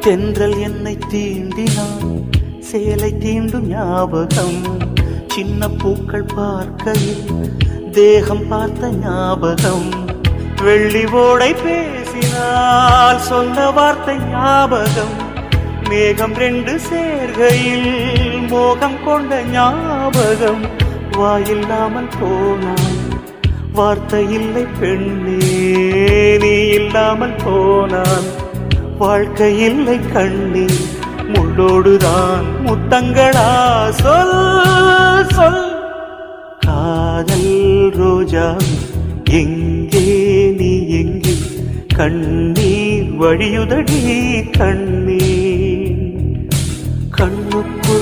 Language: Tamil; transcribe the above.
தென்றல் என்னை தீண்டினான், சேலை தீண்டும் ஞாபகம். சின்ன பூக்கள் பார்க்கையில் தேகம் பார்த்த ஞாபகம். வெள்ளி ஓடை பேசினால் சொன்ன வார்த்தை ஞாபகம். மேகம் ரெண்டு சேர்கையில் மோகம் கொண்ட ஞாபகம். வாயில்லாமல் போனான், வார்த்தை இல்லை பெண்ணே, நீ இல்லாமல் போனான். வாழ்க்கை இல்லை கண்ணே, முள்ளோடுதான் முத்தங்களா? சொல் சொல். காதல் ரோஜா எங்கே, நீ எங்கே? கண்ணீர் வழியுதடி கண்ணீர். கண்ணுக்குள்